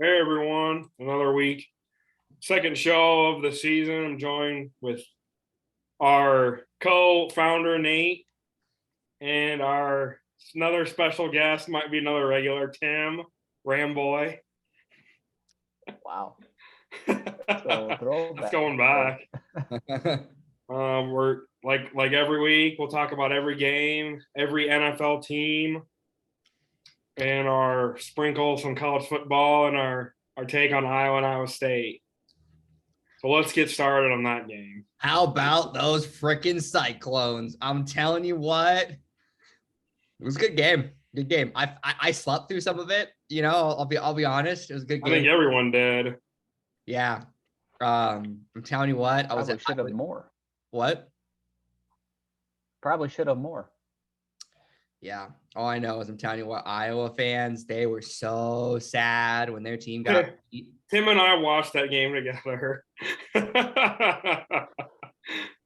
Hey everyone, another week. Second show of the season. I'm joined with our co-founder Nate and our another special guest, might be another regular, Tim Ramboy. Wow. It's going back. We're like every week, we'll talk about every game, every NFL team, and our sprinkle some college football and our take on Iowa and Iowa State. So let's get started on that game. How about those freaking Cyclones? I'm telling you what, it was a good game. Good game. I slept through some of it. You know, I'll be honest. It was a good game. I think everyone did. Yeah. I'm telling you what. Should have more. What? Probably should have more. Yeah. All I know is I'm telling you what, Iowa fans, they were so sad when their team got beat. Tim and I watched that game together.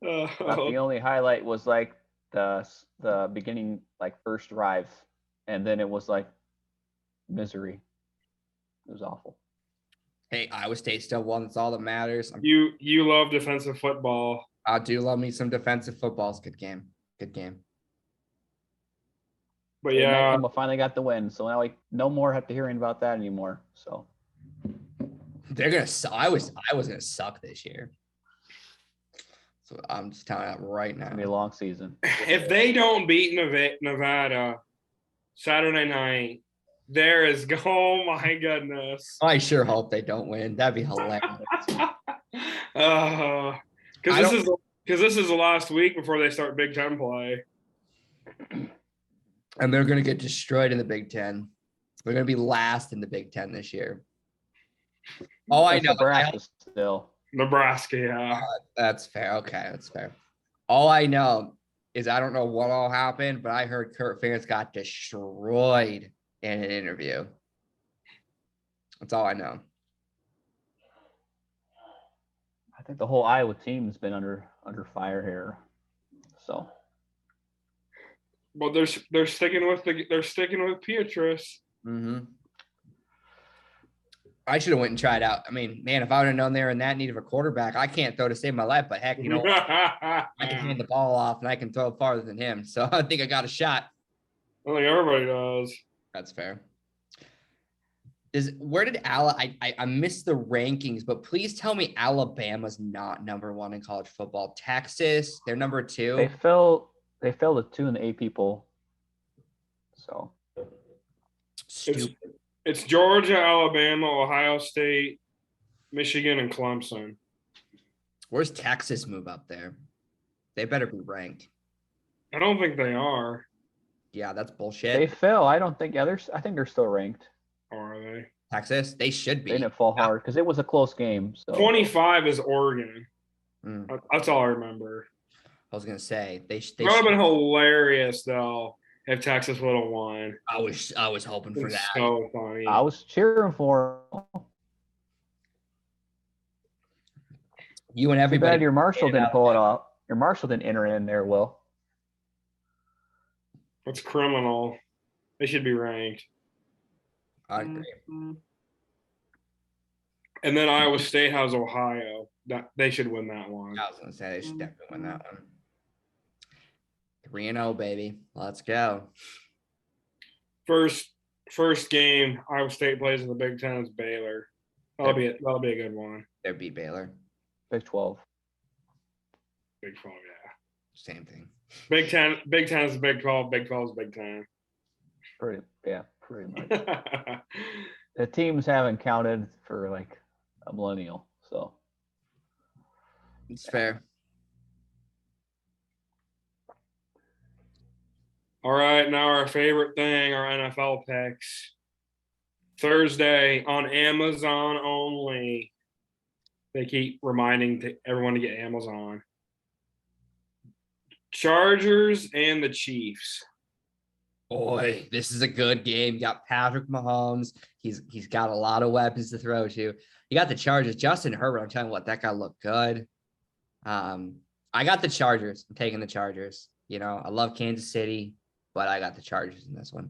The only highlight was like the beginning, like first drive, and then it was like misery. It was awful. Hey, Iowa State still won. That's all that matters. You love defensive football. I do love me some defensive football. It's a good game. Good game. But yeah, Alabama finally got the win, so now no more have to hearing about that anymore. So they're gonna. I was gonna suck this year. So I'm just telling you that right now. It's gonna be a long season. If they don't beat Nevada Saturday night, there is oh my goodness. I sure hope they don't win. That'd be hilarious. Because this is the last week before they start Big Ten play. And they're going to get destroyed in the Big Ten. They're going to be last in the Big Ten this year. All I know, Nebraska still. Nebraska, yeah. That's fair. Okay, that's fair. All I know is I don't know what all happened, but I heard Kurt Ferentz got destroyed in an interview. That's all I know. I think the whole Iowa team has been under fire here. So. Well, they're sticking with Beatrice. Mm-hmm. I should have went and tried out. I mean, man, if I would have known they were in that need of a quarterback, I can't throw to save my life. But heck, you know, I can hand the ball off and I can throw farther than him. So I think I got a shot. I think everybody does. That's fair. Where did I missed the rankings, but please tell me Alabama's not number 1 in college football. Texas, they're number 2. They fell to 2 in the AP poll. So stupid. It's Georgia, Alabama, Ohio State, Michigan, and Clemson. Where's Texas move up there? They better be ranked. I don't think they are. Yeah, that's bullshit. They fell. I don't think. Yeah, I think they're still ranked. Are they? Texas, they should be. They didn't fall hard because it was a close game. So 25 is Oregon. That's all I remember. I was gonna say they would have been hilarious though if Texas would have won. I was hoping for that. So funny. I was cheering for them. You and everybody. Too bad your Marshall didn't pull it off. Your Marshall didn't enter in there, Will. That's criminal. They should be ranked. I agree. And then Iowa State has Ohio. They should win that one. I was gonna say they should definitely win that one. 3-0, baby. Let's go. First game Iowa State plays in the Big Ten is Baylor. That'll be a good one. They beat Baylor. Big 12. Big 12, yeah. Same thing. Big Ten is Big 12. Big 12 is Big 10. Pretty much. The teams haven't counted for like a millennial, so it's fair. All right, now our favorite thing, our NFL picks. Thursday on Amazon only. They keep reminding everyone to get Amazon. Chargers and the Chiefs. Boy, this is a good game. You got Patrick Mahomes. He's got a lot of weapons to throw to. You got the Chargers. Justin Herbert, I'm telling you what, that guy looked good. I got the Chargers. I'm taking the Chargers. You know, I love Kansas City, but I got the Chargers in this one.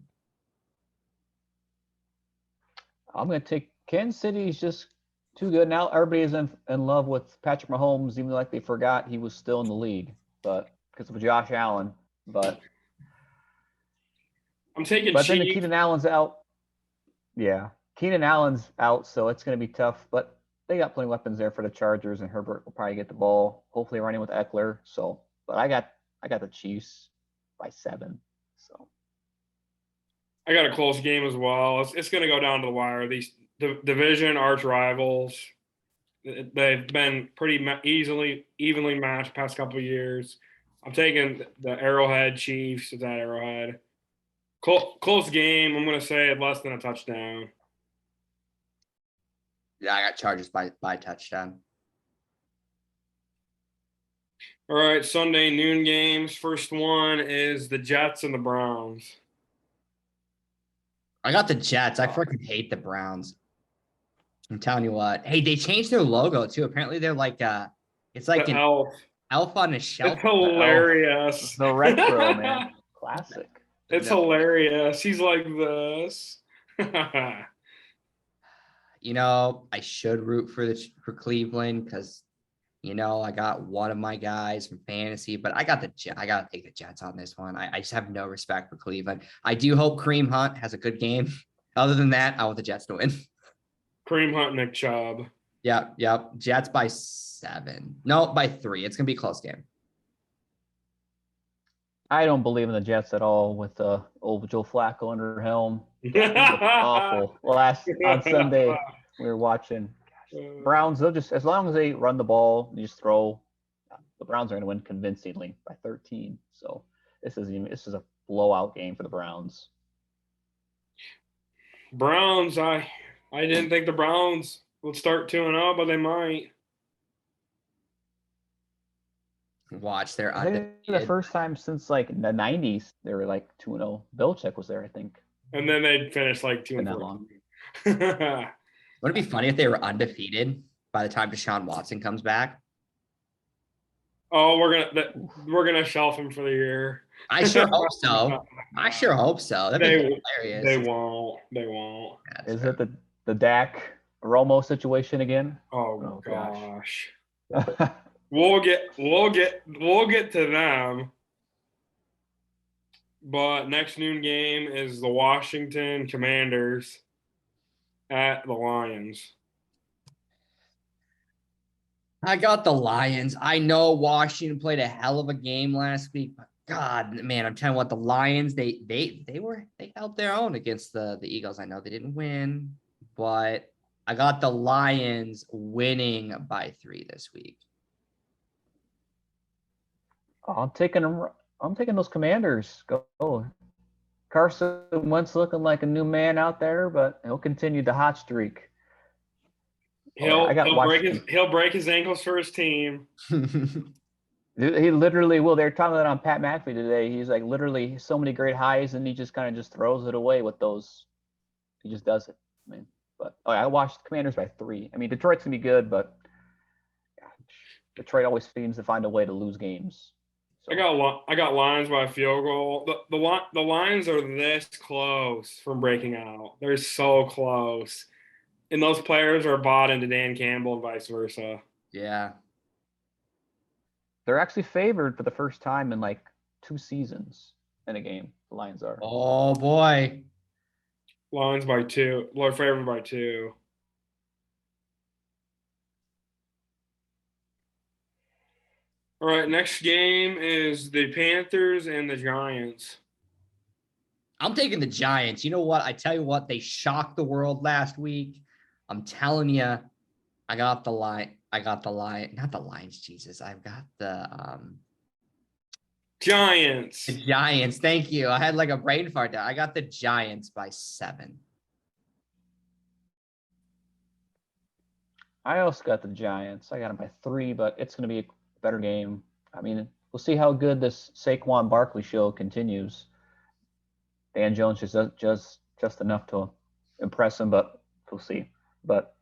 I'm going to take Kansas City's just too good now. Everybody's in love with Patrick Mahomes, even like they forgot he was still in the league, but because of Josh Allen. But I'm taking then the Chiefs. Keenan Allen's out. Yeah, Keenan Allen's out, so it's going to be tough. But they got plenty of weapons there for the Chargers, and Herbert will probably get the ball. Hopefully, running with Eckler. So, but I got the Chiefs by 7. So I got a close game as well. It's going to go down to the wire. These division arch rivals. They've been pretty evenly matched past couple of years. I'm taking the Arrowhead Chiefs at that Arrowhead. Close game. I'm going to say less than a touchdown. Yeah, I got Chargers by touchdown. All right, Sunday noon games. First one is the Jets and the Browns. I got the Jets. I freaking hate the Browns. I'm telling you what. Hey, they changed their logo too. Apparently, they're like it's like an elf on a shelf. It's hilarious. The retro, man. Classic. It's hilarious. He's like this. You know, I should root for Cleveland because, you know, I got one of my guys from fantasy, but I gotta take the Jets on this one. I just have no respect for Cleveland. I do hope Kareem Hunt has a good game. Other than that, I want the Jets to win. Kareem Hunt, Nick Chubb. Yep. Jets by 7. No, by 3. It's gonna be a close game. I don't believe in the Jets at all with old Joe Flacco under helm. Awful. On Sunday, we were watching Browns. They'll just, as long as they run the ball, you just throw. The Browns are going to win convincingly by 13. So this is a blowout game for the Browns. Browns. I didn't think the Browns would start 2-0, but they might. Watch their the first time since like the 90s they were like 2-0. Belichick was there, I think. And then they'd finish like 2-4. Would it be funny if they were undefeated by the time Deshaun Watson comes back? Oh, we're gonna shelf him for the year. I sure hope so. That'd be hilarious. They won't. Yeah, is it the Dak Romo situation again? Oh gosh. We'll get to them. But next noon game is the Washington Commanders at the Lions. I got the Lions. I know Washington played a hell of a game last week, but God, man, I'm telling you what, the Lions, they held their own against the Eagles. I know they didn't win, but I got the Lions winning by 3 this week. I'm taking those Commanders. Go. Carson Wentz looking like a new man out there, but he'll continue the hot streak. He'll break his ankles for his team. He literally will. They're talking about on Pat McAfee today. He's like literally so many great highs, and he just kind of just throws it away with those. He just does it. I mean, but I watched the Commanders by 3. I mean, Detroit's gonna be good, but Detroit always seems to find a way to lose games. So. I got Lions by a field goal. The Lions are this close from breaking out. They're so close. And those players are bought into Dan Campbell and vice versa. Yeah. They're actually favored for the first time in like 2 seasons in a game. The Lions are. Oh, boy. Lions by 2. They're favored by 2. All right, next game is the Panthers and the Giants. I'm taking the Giants. You know what? I tell you what, they shocked the world last week. I'm telling you, I got the line. Not the Lions, Jesus. I've got the Giants. The Giants. Thank you. I had like a brain fart there. I got the Giants by 7. I also got the Giants. I got them by 3, but it's going to be a better game. I mean, we'll see how good this Saquon Barkley show continues. Dan Jones is just enough to impress him, but we'll see. But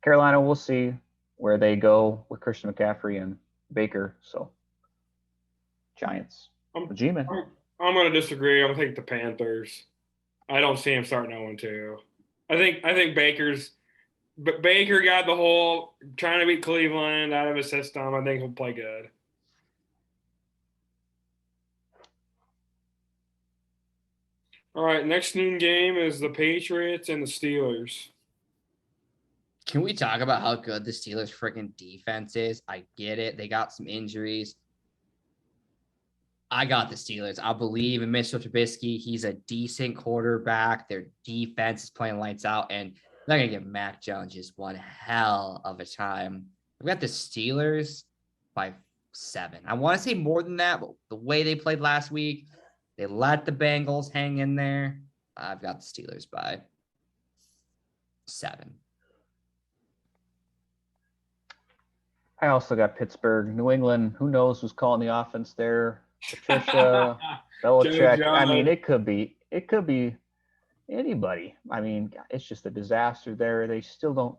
Carolina, we'll see where they go with Christian McCaffrey and Baker. So Giants. I'm going to disagree. I'm going to take the Panthers. I don't see him starting 0-2. I think Baker got the whole trying to beat Cleveland out of his system. I think he'll play good. All right, next noon game is the Patriots and the Steelers. Can we talk about how good the Steelers freaking defense is? I get it. They got some injuries. I got the Steelers. I believe in Mitchell Trubisky. He's a decent quarterback. Their defense is playing lights out, and they're going to give Mac Jones just one hell of a time. I've got the Steelers by 7. I want to say more than that, but the way they played last week, they let the Bengals hang in there. I've got the Steelers by 7. I also got Pittsburgh, New England. Who knows who's calling the offense there? Patricia, Belichick. I mean, it could be anybody. I mean, it's just a disaster there. They still don't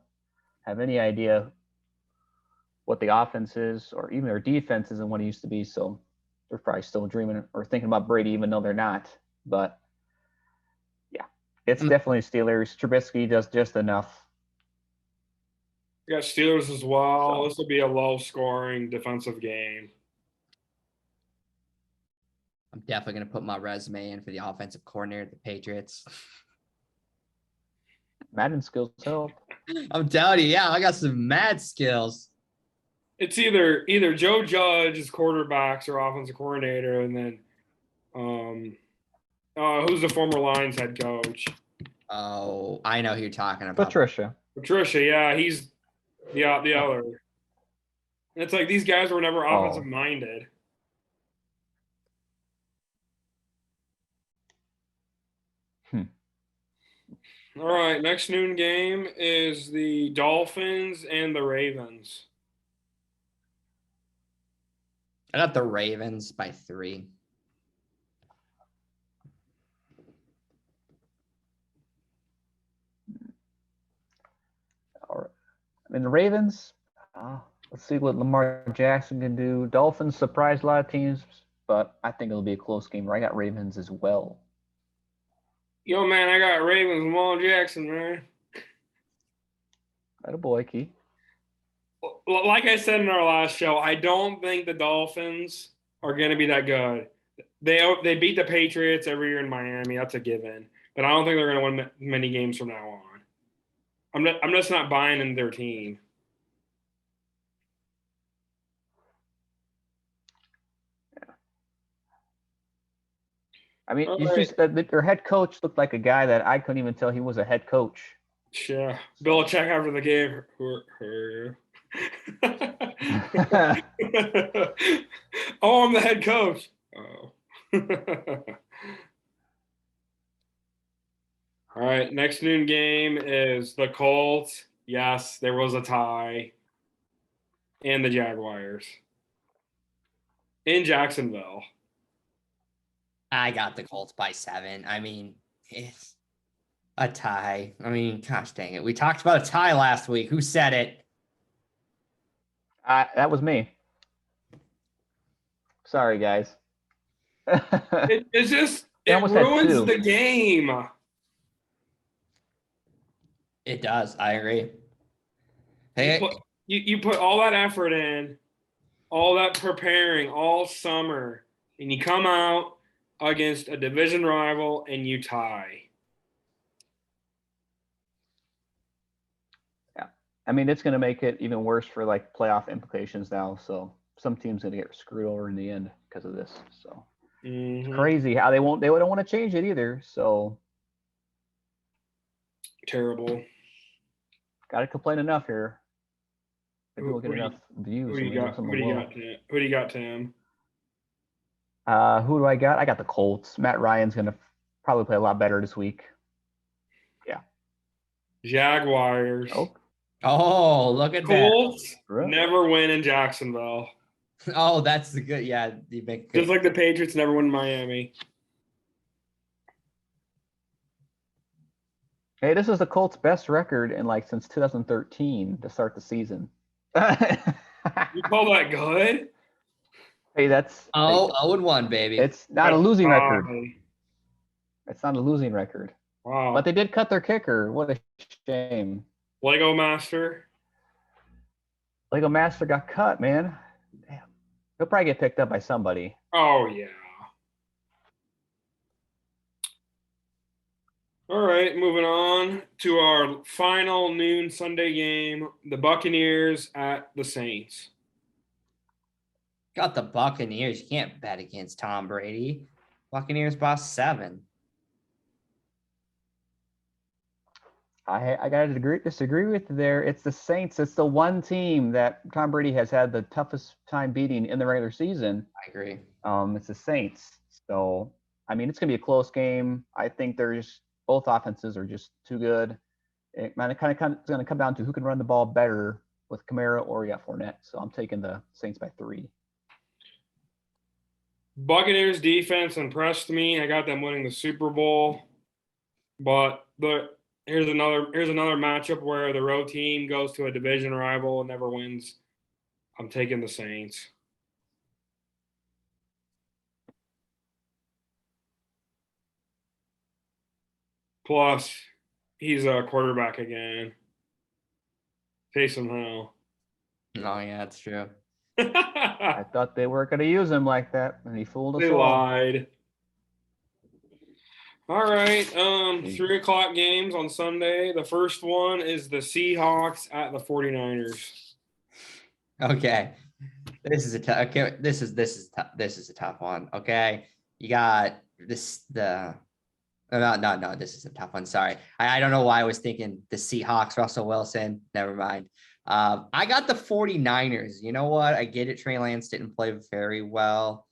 have any idea what the offense is, or even their defense isn't what it used to be. So they're probably still dreaming or thinking about Brady, even though they're not. But yeah, it's definitely Steelers. Trubisky does just enough. You got Steelers as well. So- This will be a low-scoring defensive game. I'm definitely going to put my resume in for the offensive coordinator at the Patriots. Madden skills help. I'm telling you, yeah, I got some mad skills. It's either Joe Judge is quarterbacks or offensive coordinator, and then who's the former Lions head coach? Oh, I know who you're talking about. Patricia. Yeah, he's the other. And it's like these guys were never offensive minded. All right, next noon game is the Dolphins and the Ravens. I got the Ravens by 3. All right. I mean, the Ravens, let's see what Lamar Jackson can do. Dolphins surprised a lot of teams, but I think it'll be a close game. I got Ravens as well. Yo, man, I got Ravens, Lamar Jackson, man. Attaboy, Key. Like I said in our last show, I don't think the Dolphins are going to be that good. They beat the Patriots every year in Miami. That's a given. But I don't think they're going to win many games from now on. I'm just not buying in their team. I mean, their head coach looked like a guy that I couldn't even tell he was a head coach. Yeah, Belichick after the game. Oh, I'm the head coach. Oh. All right, next noon game is the Colts. Yes, there was a tie. And the Jaguars. In Jacksonville. I got the Colts by 7. I mean, it's a tie. I mean, gosh dang it. We talked about a tie last week. Who said it? That was me. Sorry, guys. It ruins the game. It does. I agree. Hey, you put all that effort in, all that preparing all summer, and you come out against a division rival and you tie. Yeah. I mean, it's going to make it even worse for like playoff implications now. So some teams going to get screwed over in the end because of this. So it's crazy how they don't want to change it either. So terrible. Got to complain enough here. Maybe we'll get enough views. Who do you got, Tim? Who do I got? I got the Colts. Matt Ryan's going to probably play a lot better this week. Yeah. Jaguars. Oh, look at Colts that. Never win in Jacksonville. Oh, that's the good. Yeah. Just like the Patriots never win in Miami. Hey, this is the Colts' best record in since 2013 to start the season. You call that good? Hey, that's 0-1, baby. It's not a losing record. It's not a losing record. Wow. But they did cut their kicker. What a shame. Lego Master. Lego Master got cut, man. Damn. He'll probably get picked up by somebody. Oh, yeah. All right, moving on to our final noon Sunday game, the Buccaneers at the Saints. Got the Buccaneers. You can't bet against Tom Brady. Buccaneers boss 7. I gotta disagree with you there. It's the Saints. It's the one team that Tom Brady has had the toughest time beating in the regular season. I agree. It's the Saints. So I mean, it's gonna be a close game. I think there's both offenses are just too good. It's gonna come down to who can run the ball better with Kamara or Fournette. So I'm taking the Saints by 3. Buccaneers defense impressed me. I got them winning the Super Bowl. But here's another matchup where the road team goes to a division rival and never wins. I'm taking the Saints. Plus, he's a quarterback again. Taysom Hill. Oh, yeah, that's true. I thought they weren't gonna use him like that, and he fooled us They all. lied. All right. 3:00 games on Sunday. The first one is the Seahawks at the 49ers. Okay. This is a tough. Okay, this is a tough one. Okay, you got this. No, this is a tough one. Sorry, I don't know why I was thinking the Seahawks, Russell Wilson. Never mind. I got the 49ers. You know what? I get it. Trey Lance didn't play very well.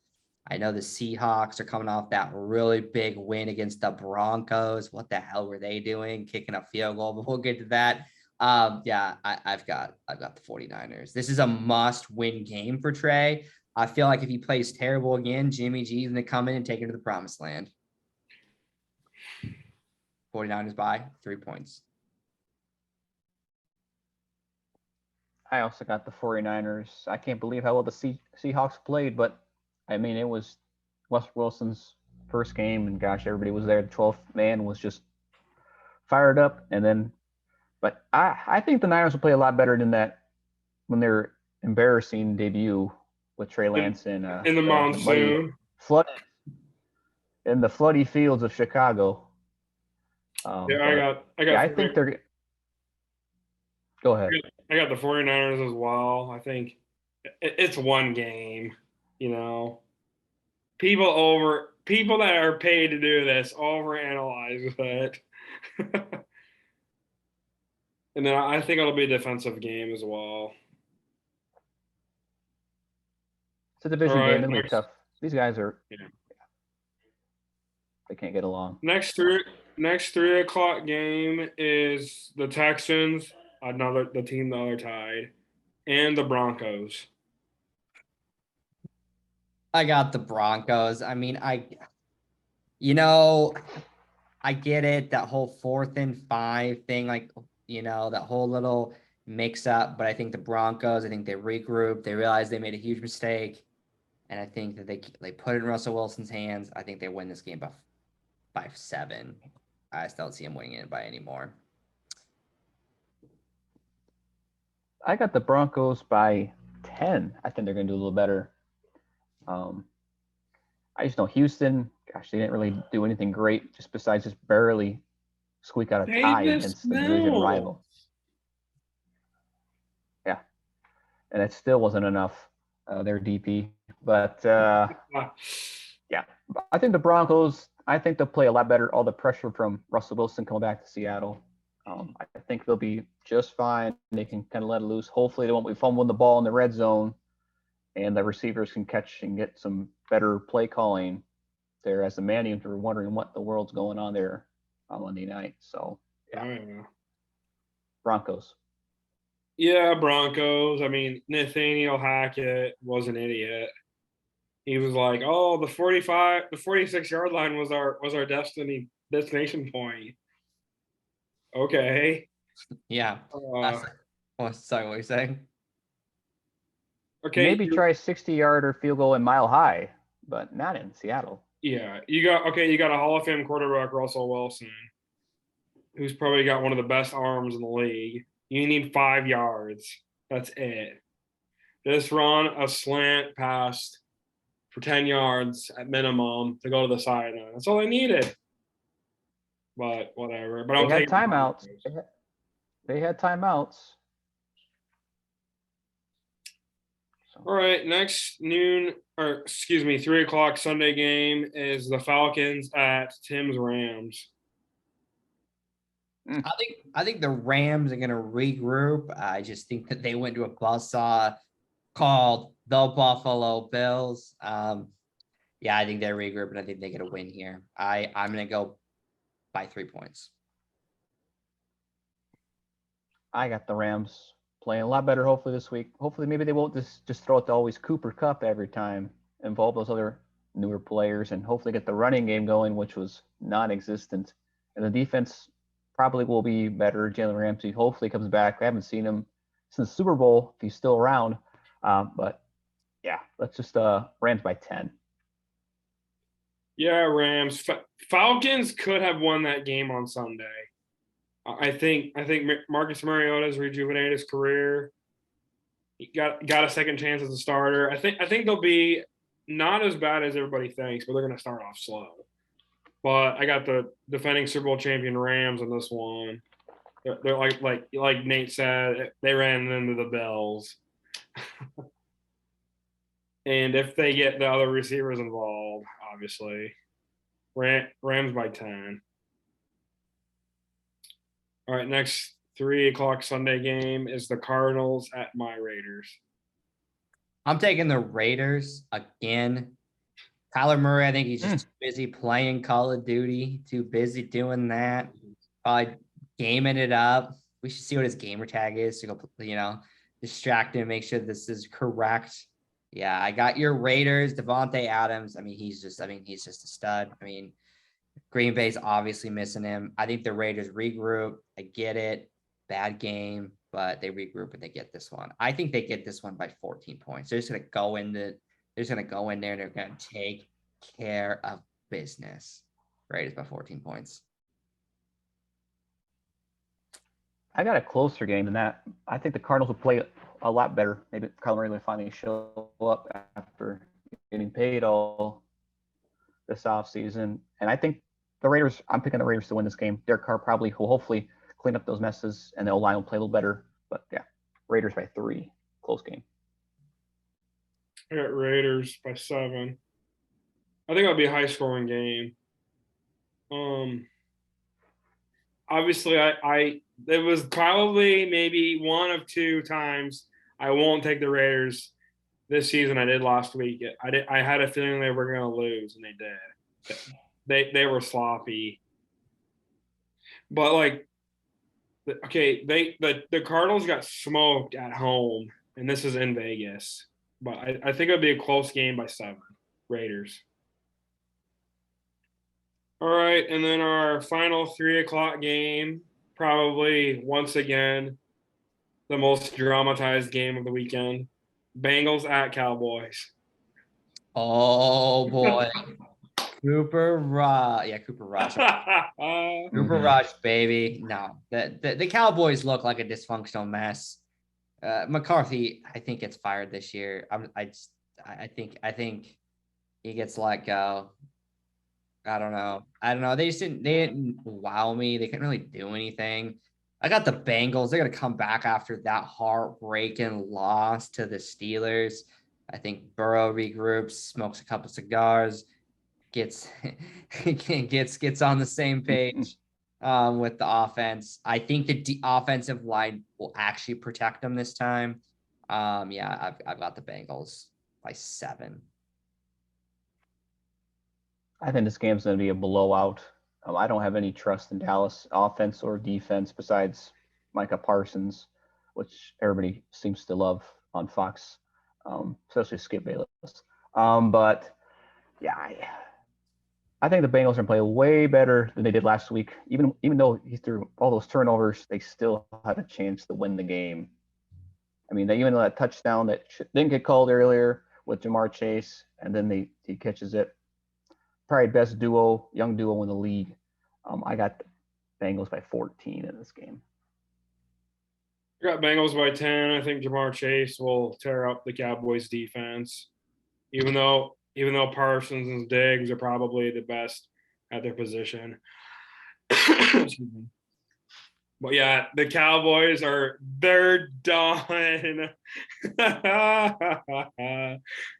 I know the Seahawks are coming off that really big win against the Broncos. What the hell were they doing? Kicking a field goal, but we'll get to that. Yeah, I've got the 49ers. This is a must-win game for Trey. I feel like if he plays terrible again, Jimmy G's going to come in and take him to the promised land. 49ers by 3 points. I also got the 49ers. I can't believe how well the Seahawks played, but I mean, it was Wes Wilson's first game, and gosh, everybody was there. The 12th man was just fired up, and then, but I think the Niners will play a lot better than that when their embarrassing debut with Trey Lance in the monsoon, in the floody fields of Chicago. I think they're. Go ahead. I got the 49ers as well. I think it's one game, you know. People that are paid to do this overanalyze it. And then I think it'll be a defensive game as well. It's a division game. It'll be tough. These guys are they can't get along. Next 3:00 game is the Texans, the team the other tied, and the Broncos. I got the Broncos. I mean, I get it, that whole 4th and 5 thing, like, that whole little mix up, but I think the Broncos, I think they regrouped. They realized they made a huge mistake. And I think that they put it in Russell Wilson's hands. I think they win this game by 7. I still don't see him winning it by any more. I got the Broncos by 10. I think they're going to do a little better. I just know Houston, gosh, they didn't really do anything great just besides just barely squeak out a tie against the division rival. Yeah. And it still wasn't enough, their DP. But, yeah, I think the Broncos, I think they'll play a lot better. All the pressure from Russell Wilson coming back to Seattle. I think they'll be just fine. They can kind of let it loose. Hopefully they won't be fumbling the ball in the red zone, and the receivers can catch and get some better play calling there as the man units are wondering what the world's going on there on Monday night. So, yeah. Broncos. Yeah, Broncos. I mean, Nathaniel Hackett was an idiot. He was like, "Oh, the 46-yard line was our destination point." Okay. Yeah. Sorry, what are you saying? Okay. Maybe try 60-yarder field goal in Mile High, but not in Seattle. Yeah, you got a Hall of Fame quarterback, Russell Wilson. who's probably got one of the best arms in the league. You need 5 yards. That's it. Just run a slant pass for 10 yards at minimum to go to the sideline. That's all they needed. But whatever. But They I'm had taking timeouts. They had timeouts. So, All right, next 3 o'clock Sunday game is the Falcons at Tim's Rams. I think the Rams are gonna regroup. I just think that they went to a buzzsaw called the Buffalo Bills. Yeah, I think they regroup and I think they get a win here. I'm gonna go by 3 points. I got the Rams playing a lot better hopefully this week. Hopefully maybe they won't just throw it to always Cooper Kupp every time, involve those other newer players, and hopefully get the running game going, which was non-existent. And the defense probably will be better. Jalen Ramsey hopefully comes back. I haven't seen him since the Super Bowl if he's still around. But yeah, let's just Rams by 10. Yeah, Rams. Falcons could have won that game on Sunday. I think Marcus Mariota's rejuvenated his career. He got a second chance as a starter. I think they'll be not as bad as everybody thinks, but they're going to start off slow. But I got the defending Super Bowl champion Rams on this one. They're like Nate said, they ran into the Bills. And if they get the other receivers involved, obviously, Rams by 10. All right, next 3 o'clock Sunday game is the Cardinals at my Raiders. I'm taking the Raiders again. Kyler Murray, I think he's just too busy playing Call of Duty, too busy doing that. Gaming it up. We should see what his gamer tag is to go, distract him, make sure this is correct. Yeah, I got your Raiders, Devontae Adams. He's just a stud. Green Bay's obviously missing him. I think the Raiders regroup. I get it. Bad game, but they regroup and they get this one. I think they get this one by 14 points. They're just gonna go in there and they're gonna take care of business. Raiders by 14 points. I got a closer game than that. I think the Cardinals will play a lot better. Maybe Kyler Murray will finally show up after getting paid all this offseason. And I think I'm picking the Raiders to win this game. Derek Carr probably will hopefully clean up those messes and the O-line will play a little better. But yeah, Raiders by 3. Close game. I got Raiders by 7. I think it'll be a high scoring game. Obviously it was probably maybe one of 2 times I won't take the Raiders this season. I did last week. I had a feeling they were going to lose, and they did. They were sloppy. But the Cardinals got smoked at home, and this is in Vegas. But I think it'll be a close game by 7. Raiders. All right, and then our final 3 o'clock game, probably once again the most dramatized game of the weekend. Bengals at Cowboys. Oh boy. Cooper Rush. Yeah, Cooper Rush. Cooper Rush, baby. No, the Cowboys look like a dysfunctional mess. McCarthy, I think, gets fired this year. I think he gets let go. I don't know. They didn't wow me. They couldn't really do anything. I got the Bengals. They're gonna come back after that heartbreaking loss to the Steelers. I think Burrow regroups, smokes a couple cigars, gets on the same page with the offense. I think the offensive line will actually protect them this time. Yeah, I've got the Bengals by 7. I think this game's going to be a blowout. I don't have any trust in Dallas offense or defense besides Micah Parsons, which everybody seems to love on Fox, especially Skip Bayless. But yeah, I think the Bengals are going to play way better than they did last week. Even though he threw all those turnovers, they still had a chance to win the game. Even though that touchdown that didn't get called earlier with Jamar Chase, and then he catches it. Probably best young duo in the league. I got Bengals by 14 in this game. I got Bengals by 10. I think Jamar Chase will tear up the Cowboys defense. Even though Parsons and Diggs are probably the best at their position. Excuse me. But yeah, the Cowboys they're done.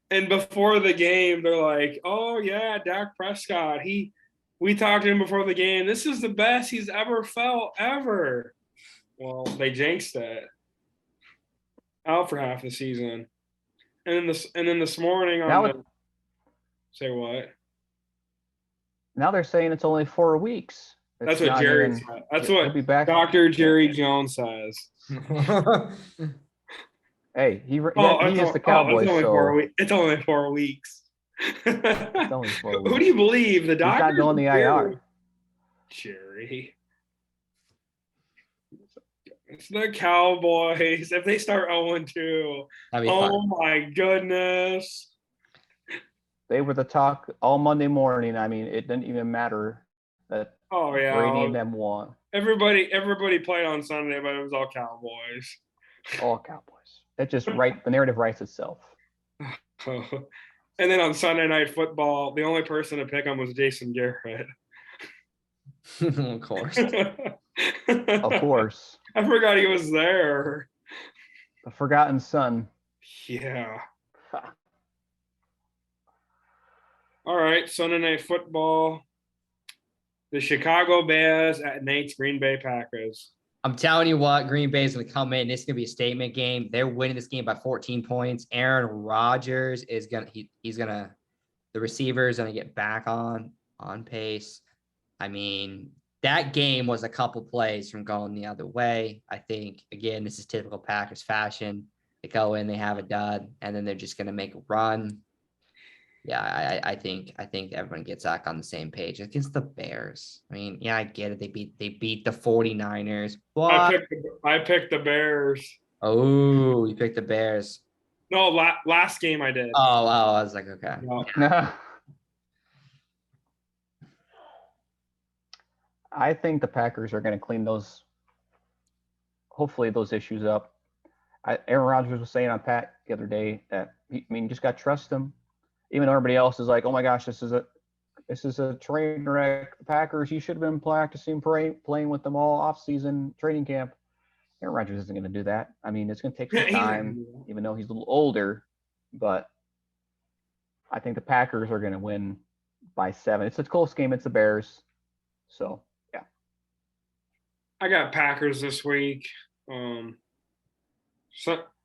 And before the game, they're like, oh yeah, Dak Prescott. We talked to him before the game. This is the best he's ever felt ever. Well, they jinxed it. Out for half the season. And then this morning say what? Now they're saying it's only 4 weeks. That's what Jerry said. That's what be back. Dr. Jerry Jones says. Hey, he is the Cowboys. It's only 4 weeks. It's only 4 weeks. Who do you believe? The doctor? He's not going the IR. Jerry. It's the Cowboys. If they start 0-2, my goodness. They were the talk all Monday morning. I mean, it didn't even matter that Brady and them won. Everybody played on Sunday, but it was all Cowboys. All Cowboys. That just the narrative writes itself. And then on Sunday Night Football, the only person to pick on was Jason Garrett. Of course. Of course. I forgot he was there. The forgotten son. Yeah. All right, Sunday Night Football. The Chicago Bears at Nate's Green Bay Packers. I'm telling you what, Green Bay is going to come in. This is going to be a statement game. They're winning this game by 14 points. Aaron Rodgers is going to the receiver is going to get back on pace. I mean, that game was a couple plays from going the other way. I think, again, this is typical Packers fashion. They go in, they have a dud, and then they're just going to make a run. Yeah, I think everyone gets back on the same page against the Bears. I mean, yeah, I get it. They beat the 49ers. What? I picked the Bears. Oh, you picked the Bears. No, last game I did. Oh, I was like, okay. No. I think the Packers are going to clean hopefully those issues up. Aaron Rodgers was saying on Pat the other day that you just got to trust him. Even though everybody else is like, oh my gosh, this is a train wreck. The Packers, you should have been practicing playing with them all off-season training camp. Aaron Rodgers isn't going to do that. I mean, it's going to take some time, even though he's a little older. But I think the Packers are going to win by 7. It's a close game. It's the Bears. So, yeah. I got Packers this week. Sunday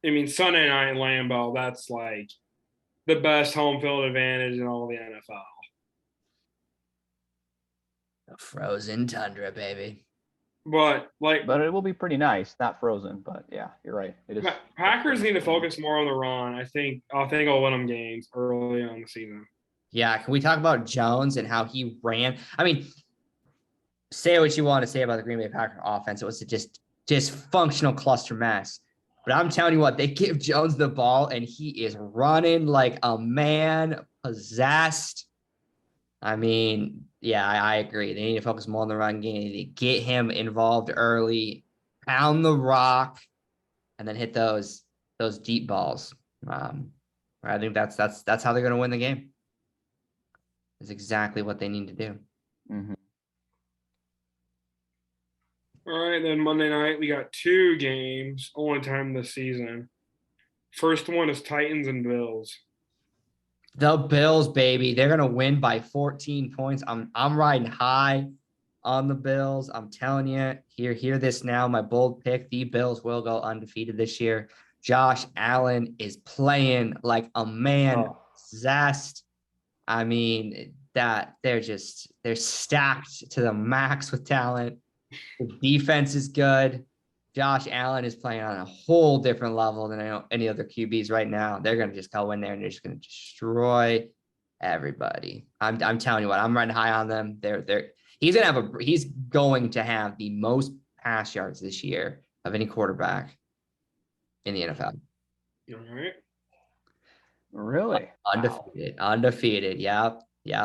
night in Lambeau, that's like the best home field advantage in all the NFL. Frozen tundra, baby. But it will be pretty nice, not frozen. But yeah, you're right. It is. Packers need to focus more on the run. I think I'll win them games early on the season. Yeah, can we talk about Jones and how he ran? I mean, say what you want to say about the Green Bay Packers offense. It was just functional cluster mess. But I'm telling you what, they give Jones the ball, and he is running like a man possessed. I mean, yeah, I agree. They need to focus more on the run game. They need to get him involved early, pound the rock, and then hit those deep balls. I think that's how they're going to win the game. That's exactly what they need to do. Mm-hmm. All right, then Monday night, we got 2 games, only time this season. First one is Titans and Bills. The Bills, baby. They're going to win by 14 points. I'm riding high on the Bills. I'm telling you, hear this now. My bold pick, the Bills will go undefeated this year. Josh Allen is playing like a man possessed. I mean, they're stacked to the max with talent. The defense is good. Josh Allen is playing on a whole different level than any other QBs right now. They're going to just go in there and they're just going to destroy everybody. I'm telling you what, I'm riding high on them. He's going to have the most pass yards this year of any quarterback in the NFL. All right. Really? Undefeated. Yeah.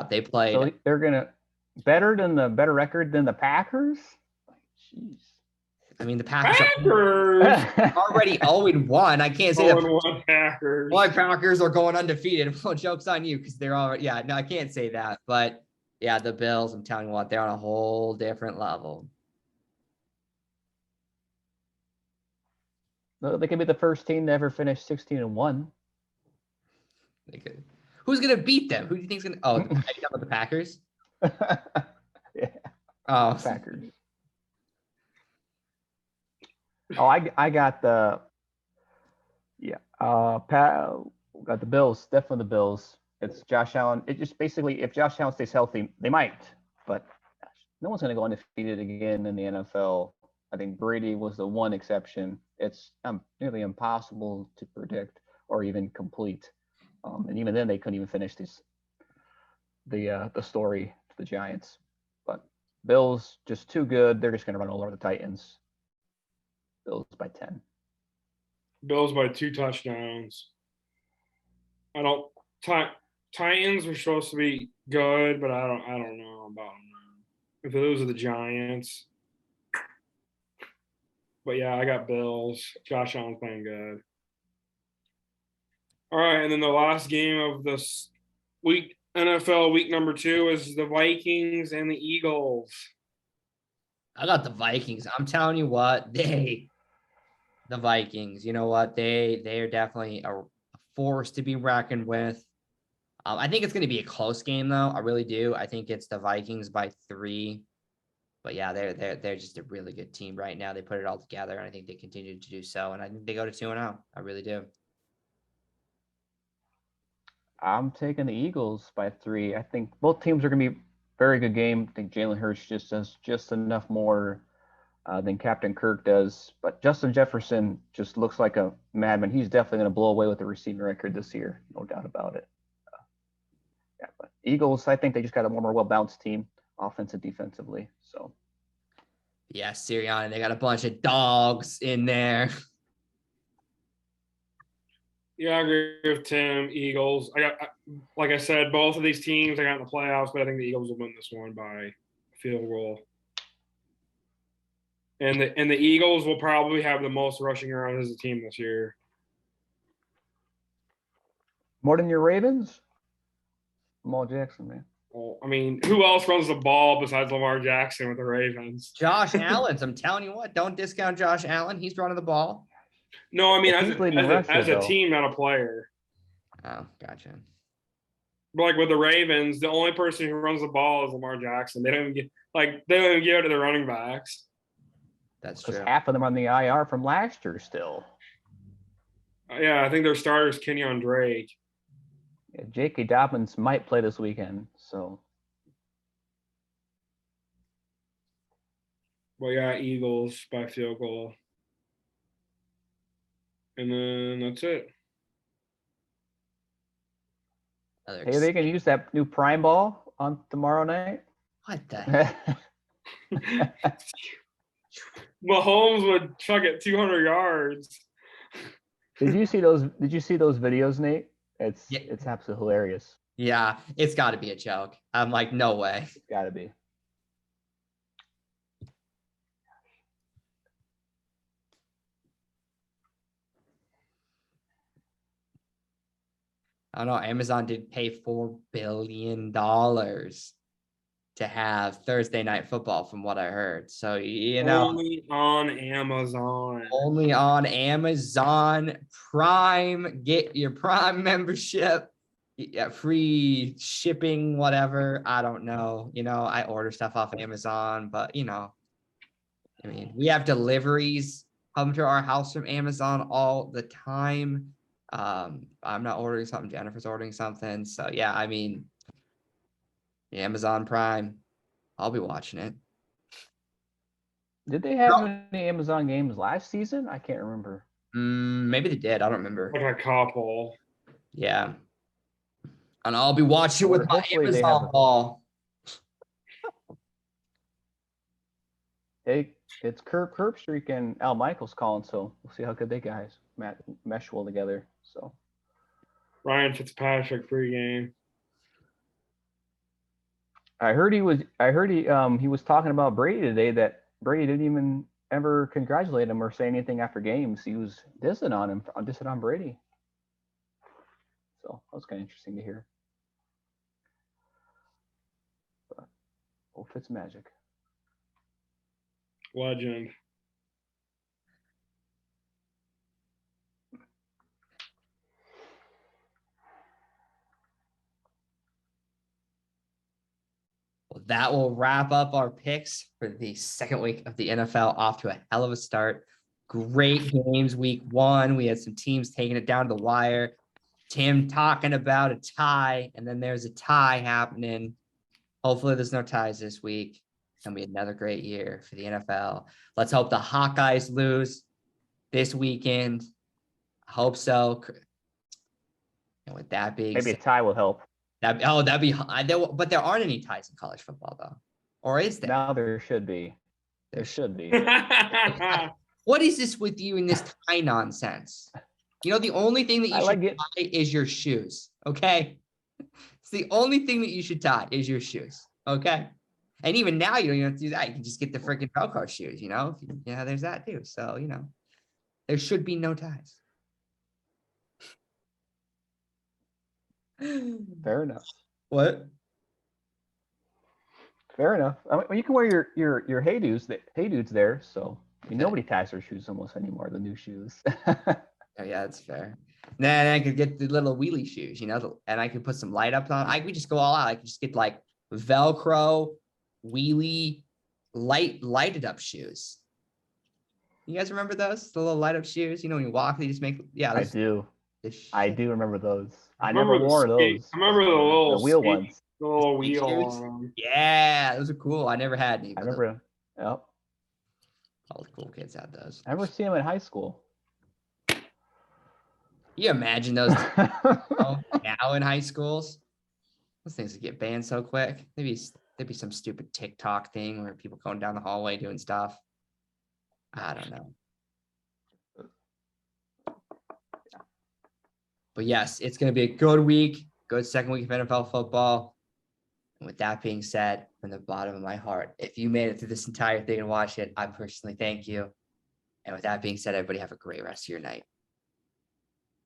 They played. So they're going to better record than the Packers? Jeez. I mean, the Packers are Packers. already 0-1. I can't say that 0-1 Packers. my Packers are going undefeated. Well, joke's on you because they're all, yeah, no, I can't say that. But yeah, the Bills, I'm telling you what, they're on a whole different level. No, they could be the first team to ever finish 16-1. They could. Who's going to beat them? Who do you think's going to? Oh, are you talking about the Packers? Yeah, Oh, Packers. Oh, I got the got the Bills, definitely the Bills. It's Josh Allen. It just basically, if Josh Allen stays healthy, they might, but no one's going to go undefeated again in the NFL. I think Brady was the one exception. It's nearly impossible to predict or even complete. And even then, they couldn't even finish the story to the Giants. But Bills just too good. They're just going to run all over the Titans. Bills by 10. Bills by 2 touchdowns. Titans were supposed to be good, but I don't know about them now. If those are the Giants. But yeah, I got Bills. Josh Allen's playing good. All right, and then the last game of this week, NFL week number 2, is the Vikings and the Eagles. I got the Vikings. I'm telling you what, the Vikings, you know what, they are definitely a force to be reckoned with. I think it's going to be a close game, though. I really do. I think it's the Vikings by 3. But yeah, they're just a really good team right now. They put it all together, and I think they continue to do so. And I think they go to 2-0. I really do. I'm taking the Eagles by 3. I think both teams are going to be very good game. I think Jalen Hurts just does just enough more than Captain Kirk does. But Justin Jefferson just looks like a madman. He's definitely going to blow away with the receiving record this year, no doubt about it. Yeah, but Eagles, I think they just got a more well-balanced team, offensive, defensively. So. Yeah, Sirianni, they got a bunch of dogs in there. Yeah, I agree with Tim. Eagles. Like I said, both of these teams I got in the playoffs, but I think the Eagles will win this one by field goal. And the Eagles will probably have the most rushing yards as a team this year. More than your Ravens? Lamar Jackson, man. Well, I mean, who else runs the ball besides Lamar Jackson with the Ravens? Josh Allen. I'm telling you what, don't discount Josh Allen. He's running the ball. No, I mean, well, as a team, not a player. Oh, gotcha. But like with the Ravens, the only person who runs the ball is Lamar Jackson. They don't even give it to the running backs. That's true. Because half of them on the IR from last year still. Yeah, I think their starter is Kenyon Drake. Yeah, J.K. Dobbins might play this weekend, so. Well, yeah, Eagles by field goal. And then that's it. Hey, they can use that new Prime Ball on tomorrow night. What the heck? Mahomes would chuck it 200 yards. Did you see those videos, Nate? It's absolutely hilarious. Yeah, it's got to be a joke. I'm like, no way. It's got to be. I don't know. Amazon did pay $4 billion to have Thursday Night Football, from what I heard. So, you know, only on Amazon. Only on Amazon Prime. Get your Prime membership. Yeah, free shipping, whatever. I don't know. You know, I order stuff off Amazon, but you know, I mean, we have deliveries come to our house from Amazon all the time. I'm not ordering something. Jennifer's ordering something. So yeah, I mean, Amazon Prime, I'll be watching it. Did they have any Amazon games last season? I can't remember. Maybe they did. I don't remember. Like a couple. Yeah. And I'll be watching with my Amazon ball. Hey, it's Kirk Herbstreit and Al Michaels calling, so we'll see how good they guys mesh well together. So Ryan Fitzpatrick pregame. I heard he was talking about Brady today, that Brady didn't even ever congratulate him or say anything after games. He was dissing on Brady. So that was kind of interesting to hear. But old Fitzmagic. Legend. Well, that will wrap up our picks for the second week of the NFL. Off to a hell of a start. Great games week 1. We had some teams taking it down to the wire. Tim talking about a tie, and then there's a tie happening. Hopefully there's no ties this week. It's going to be another great year for the NFL. Let's hope the Hawkeyes lose this weekend. I hope so. And with that being Maybe a said, tie will help. that'd be, but there aren't any ties in college football though. Or is there? Now there should be. There should be. What is this with you and this tie nonsense? You know, the only thing that you should tie is your shoes. Okay. It's the only thing that you should tie is your shoes. Okay. And even now, you don't even have to do that. You can just get the freaking Velcro shoes, you know? Yeah, there's that too. So, you know, there should be no ties. Fair enough. What? Fair enough. I mean, you can wear your Hey Dudes there, so I mean, nobody ties their shoes almost anymore. The new shoes. Oh, yeah, that's fair. Then I could get the little wheelie shoes, you know, and I could put some light up on. I could just go all out. I could just get like Velcro, wheelie, lighted up shoes. You guys remember those? The little light up shoes? You know, when you walk, they just make. Yeah, I do. I do remember those. I remember never wore those. I remember the little wheel ones. The little skate wheel shoes? on them. Yeah, those are cool. I never had any. I remember. Yep. All the cool kids had those. I remember seeing them in high school. You imagine those now in high schools? Those things would get banned so quick. Maybe there'd be some stupid TikTok thing where people going down the hallway doing stuff. I don't know. But yes, it's going to be a good week, good second week of NFL football. And with that being said, from the bottom of my heart, if you made it through this entire thing and watched it, I personally thank you. And with that being said, everybody have a great rest of your night.